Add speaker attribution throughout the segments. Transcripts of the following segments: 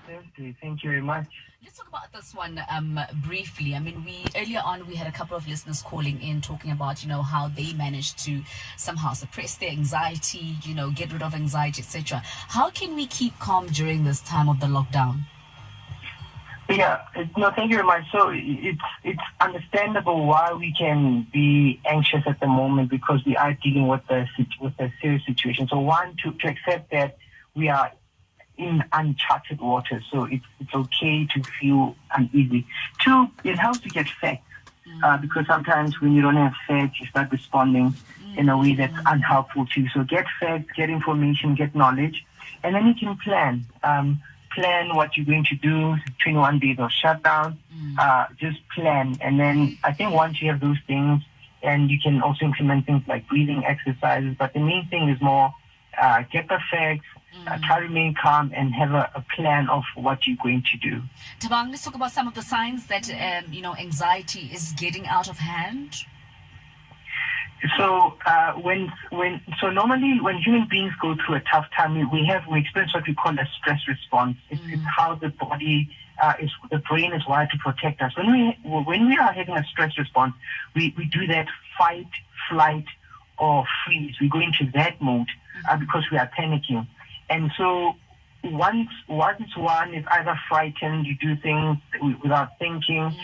Speaker 1: Thursday. Thank you very much.
Speaker 2: Let's talk about this one briefly. I mean, we earlier on we had a couple of listeners calling in talking about how they managed to somehow suppress their anxiety, get rid of anxiety, etc. How can we keep calm during this time of the lockdown?
Speaker 1: Yeah, no, thank you very much. So it's understandable why we can be anxious at the moment because we are dealing with a serious situation. So one, to accept that we are in uncharted waters, so it's okay to feel uneasy. Two, it helps to get facts because sometimes when you don't have facts, you start responding in a way that's unhelpful to you. So get facts, get information, get knowledge, and then you can plan. Plan what you're going to do, 21 days of shutdown, just plan. And then I think once you have those things, and you can also implement things like breathing exercises, but the main thing is more get the facts, try to remain calm, and have a plan of what you're going to do.
Speaker 2: Thabang, let's talk about some of the signs that, anxiety is getting out of hand.
Speaker 1: So normally when human beings go through a tough time, we experience what we call a stress response. It's how the body the brain is wired to protect us. When we are having a stress response, we do that fight, flight, or freeze. We go into that mode because we are panicking. And so once one is either frightened, you do things without thinking,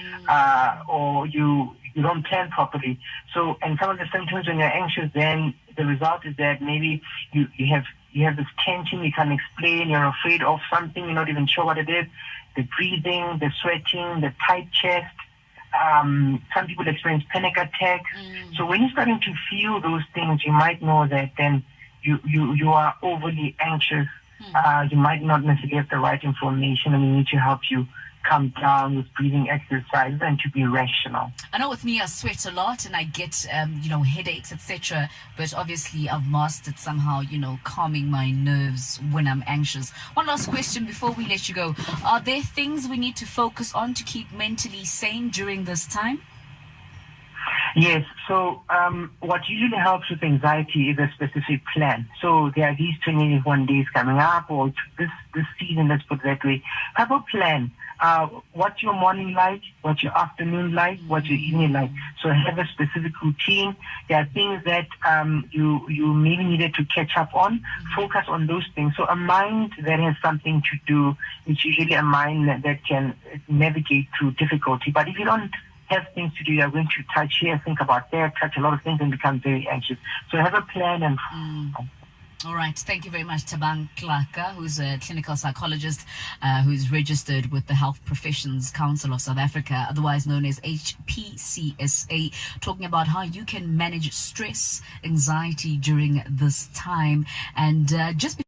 Speaker 1: or you don't plan properly. So, and some of the symptoms when you're anxious, then the result is that maybe you have this tension you can't explain, you're afraid of something, you're not even sure what it is, the breathing, the sweating, the tight chest. Some people experience panic attacks. So when you're starting to feel those things, you might know that then you are overly anxious. You might not necessarily have the right information, and we need to help you calm down with breathing exercises and to be rational.
Speaker 2: I know with me, I sweat a lot and I get, headaches, etc. But obviously, I've mastered somehow, calming my nerves when I'm anxious. One last question before we let you go. Are there things we need to focus on to keep mentally sane during this time?
Speaker 1: Yes. So what usually helps with anxiety is a specific plan. So there are these 21 days coming up, or this season, let's put it that way. Have a plan. What's your morning like? What's your afternoon like? What's your evening like? So have a specific routine. There are things that you maybe needed to catch up on. Focus on those things. So a mind that has something to do is usually a mind that can navigate through difficulty. But if you don't have things to do, you're going to touch here, think about there, touch a lot of things, and become very anxious. So have a plan and.
Speaker 2: All right. Thank you very much, Thabang Tlaka, who's a clinical psychologist who's registered with the Health Professions Council of South Africa, otherwise known as HPCSA, talking about how you can manage stress, anxiety during this time. And just